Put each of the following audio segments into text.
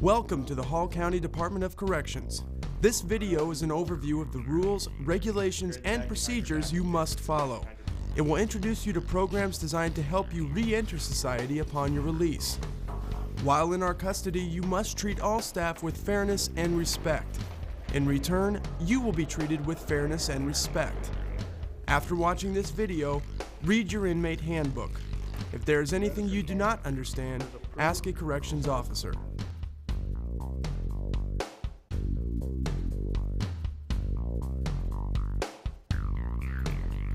Welcome to the Hall County Department of Corrections. This video is an overview of the rules, regulations, and procedures you must follow. It will introduce you to programs designed to help you re-enter society upon your release. While in our custody, you must treat all staff with fairness and respect. In return, you will be treated with fairness and respect. After watching this video, read your inmate handbook. If there is anything you do not understand, ask a corrections officer.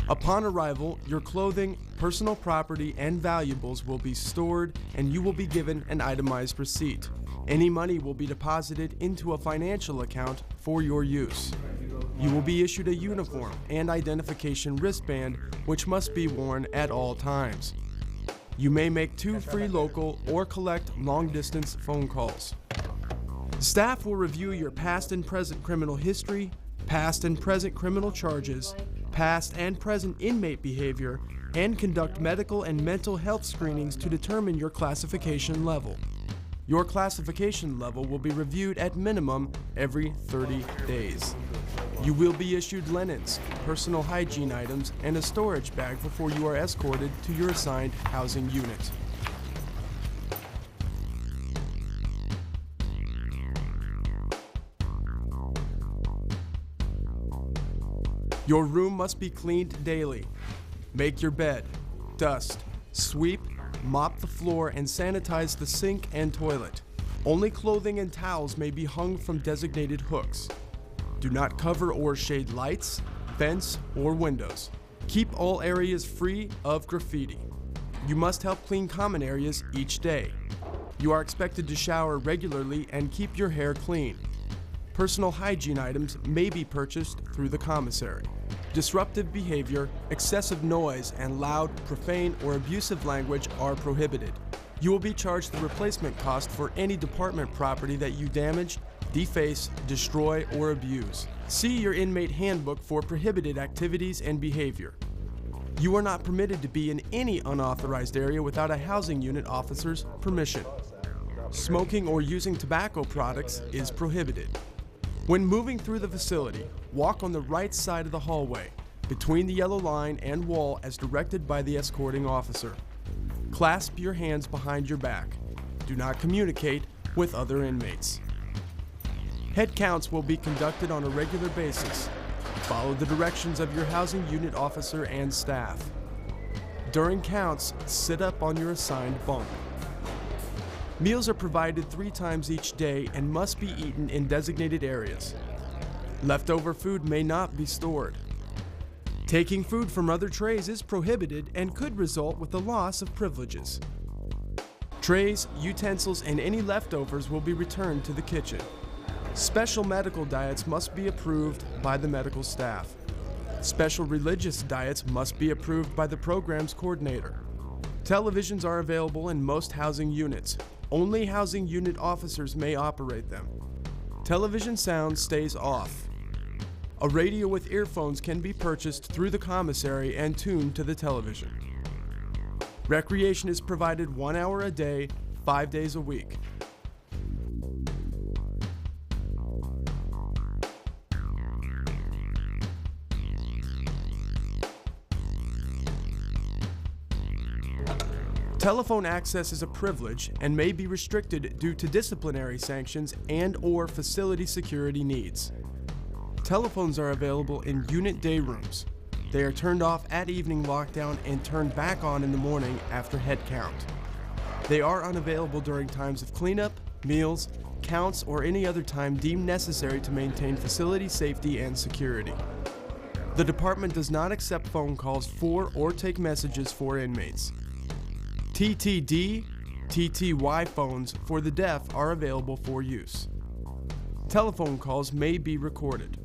Upon arrival, your clothing, personal property, and valuables will be stored, and you will be given an itemized receipt. Any money will be deposited into a financial account for your use. You will be issued a uniform and identification wristband, which must be worn at all times. You may make 2 free local or collect long-distance phone calls. Staff will review your past and present criminal history, past and present criminal charges, past and present inmate behavior, and conduct medical and mental health screenings to determine your classification level. Your classification level will be reviewed at minimum every 30 days. You will be issued linens, personal hygiene items, and a storage bag before you are escorted to your assigned housing unit. Your room must be cleaned daily. Make your bed, dust, sweep, mop the floor, and sanitize the sink and toilet. Only clothing and towels may be hung from designated hooks. Do not cover or shade lights, vents, or windows. Keep all areas free of graffiti. You must help clean common areas each day. You are expected to shower regularly and keep your hair clean. Personal hygiene items may be purchased through the commissary. Disruptive behavior, excessive noise, and loud, profane, or abusive language are prohibited. You will be charged the replacement cost for any department property that you damage, deface, destroy, or abuse. See your inmate handbook for prohibited activities and behavior. You are not permitted to be in any unauthorized area without a housing unit officer's permission. Smoking or using tobacco products is prohibited. When moving through the facility, walk on the right side of the hallway, between the yellow line and wall as directed by the escorting officer. Clasp your hands behind your back. Do not communicate with other inmates. Head counts will be conducted on a regular basis. Follow the directions of your housing unit officer and staff. During counts, sit up on your assigned bunk. Meals are provided 3 times each day and must be eaten in designated areas. Leftover food may not be stored. Taking food from other trays is prohibited and could result with the loss of privileges. Trays, utensils, and any leftovers will be returned to the kitchen. Special medical diets must be approved by the medical staff. Special religious diets must be approved by the program's coordinator. Televisions are available in most housing units. Only housing unit officers may operate them. Television sound stays off. A radio with earphones can be purchased through the commissary and tuned to the television. Recreation is provided 1 hour a day, 5 days a week. Telephone access is a privilege and may be restricted due to disciplinary sanctions and/or facility security needs. Telephones are available in unit day rooms. They are turned off at evening lockdown and turned back on in the morning after head count. They are unavailable during times of cleanup, meals, counts, or any other time deemed necessary to maintain facility safety and security. The department does not accept phone calls for or take messages for inmates. TTD, TTY phones for the deaf are available for use. Telephone calls may be recorded.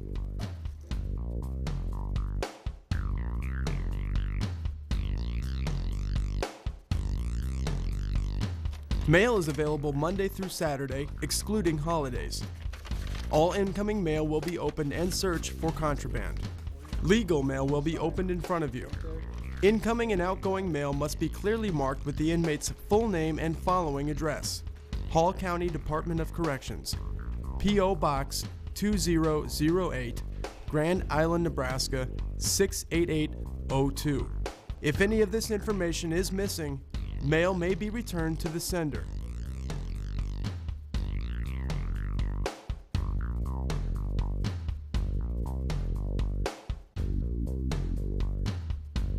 Mail is available Monday through Saturday, excluding holidays. All incoming mail will be opened and searched for contraband. Legal mail will be opened in front of you. Incoming and outgoing mail must be clearly marked with the inmate's full name and following address: Hall County Department of Corrections, P.O. Box 2008, Grand Island, Nebraska 68802. If any of this information is missing, mail may be returned to the sender.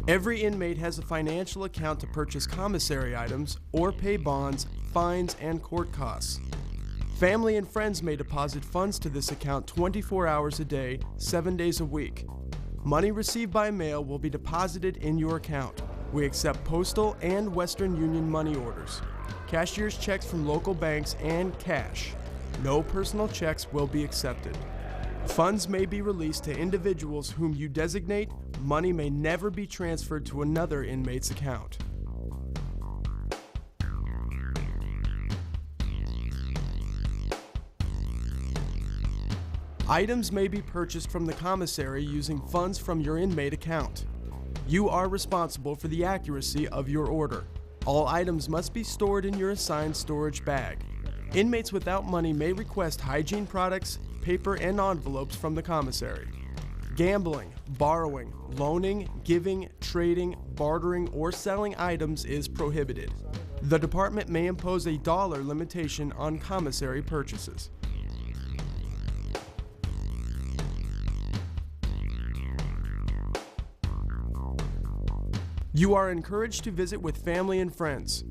Every inmate has a financial account to purchase commissary items or pay bonds, fines, and court costs. Family and friends may deposit funds to this account 24 hours a day, 7 days a week. Money received by mail will be deposited in your account. We accept postal and Western Union money orders, cashier's checks from local banks, and cash. No personal checks will be accepted. Funds may be released to individuals whom you designate. Money may never be transferred to another inmate's account. Items may be purchased from the commissary using funds from your inmate account. You are responsible for the accuracy of your order. All items must be stored in your assigned storage bag. Inmates without money may request hygiene products, paper, and envelopes from the commissary. Gambling, borrowing, loaning, giving, trading, bartering, or selling items is prohibited. The department may impose a dollar limitation on commissary purchases. You are encouraged to visit with family and friends.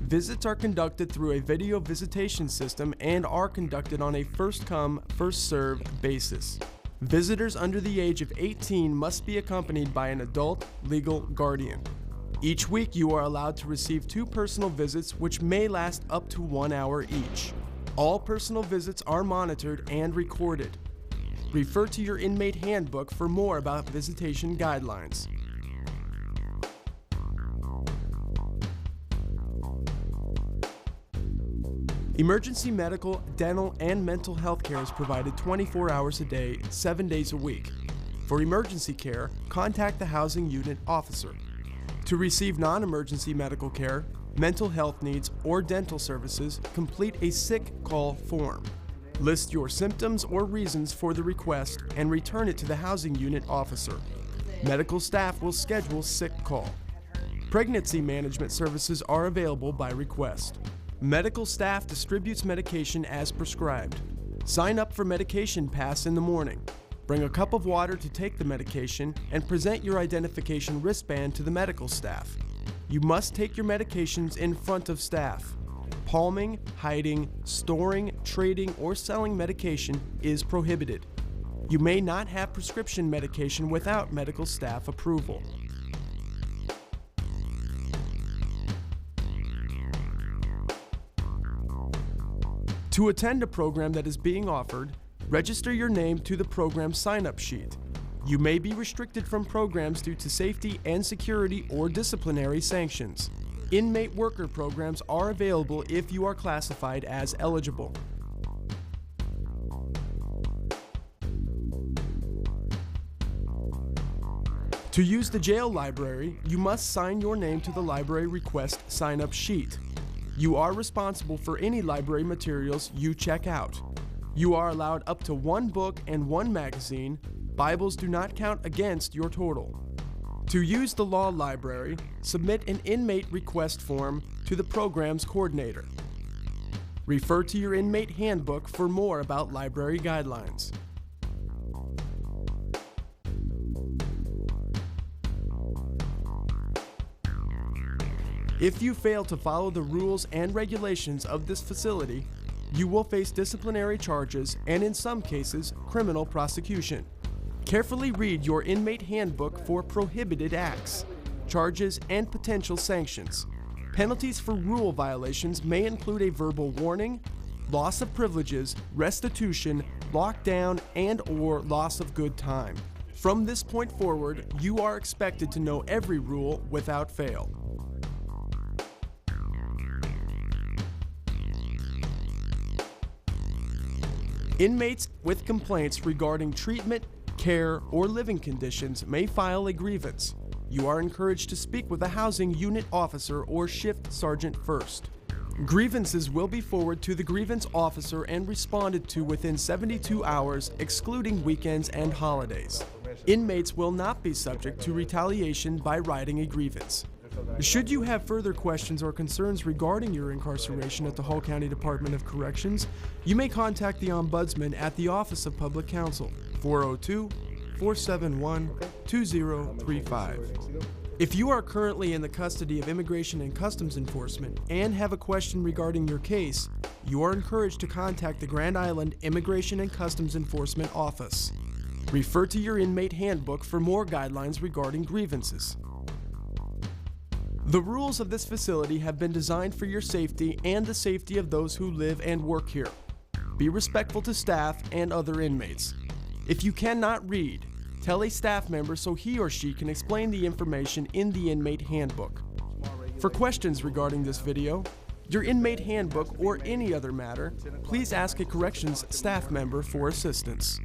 Visits are conducted through a video visitation system and are conducted on a first-come, first-served basis. Visitors under the age of 18 must be accompanied by an adult legal guardian. Each week you are allowed to receive 2 personal visits which may last up to 1 hour each. All personal visits are monitored and recorded. Refer to your inmate handbook for more about visitation guidelines. Emergency medical, dental, and mental health care is provided 24 hours a day, 7 days a week. For emergency care, contact the housing unit officer. To receive non-emergency medical care, mental health needs, or dental services, complete a sick call form. List your symptoms or reasons for the request and return it to the housing unit officer. Medical staff will schedule sick call. Pregnancy management services are available by request. Medical staff distributes medication as prescribed. Sign up for Medication Pass in the morning. Bring a cup of water to take the medication and present your identification wristband to the medical staff. You must take your medications in front of staff. Palming, hiding, storing, trading, or selling medication is prohibited. You may not have prescription medication without medical staff approval. To attend a program that is being offered, register your name to the program sign-up sheet. You may be restricted from programs due to safety and security or disciplinary sanctions. Inmate worker programs are available if you are classified as eligible. To use the jail library, you must sign your name to the library request sign-up sheet. You are responsible for any library materials you check out. You are allowed up to 1 book and 1 magazine. Bibles do not count against your total. To use the law library, submit an inmate request form to the program's coordinator. Refer to your inmate handbook for more about library guidelines. If you fail to follow the rules and regulations of this facility, you will face disciplinary charges and, in some cases, criminal prosecution. Carefully read your inmate handbook for prohibited acts, charges, and potential sanctions. Penalties for rule violations may include a verbal warning, loss of privileges, restitution, lockdown, and/or loss of good time. From this point forward, you are expected to know every rule without fail. Inmates with complaints regarding treatment, care, or living conditions may file a grievance. You are encouraged to speak with a housing unit officer or shift sergeant first. Grievances will be forwarded to the grievance officer and responded to within 72 hours, excluding weekends and holidays. Inmates will not be subject to retaliation by writing a grievance. Should you have further questions or concerns regarding your incarceration at the Hall County Department of Corrections, you may contact the Ombudsman at the Office of Public Counsel, 402-471-2035. If you are currently in the custody of Immigration and Customs Enforcement and have a question regarding your case, you are encouraged to contact the Grand Island Immigration and Customs Enforcement Office. Refer to your inmate handbook for more guidelines regarding grievances. The rules of this facility have been designed for your safety and the safety of those who live and work here. Be respectful to staff and other inmates. If you cannot read, tell a staff member so he or she can explain the information in the inmate handbook. For questions regarding this video, your inmate handbook, or any other matter, please ask a corrections staff member for assistance.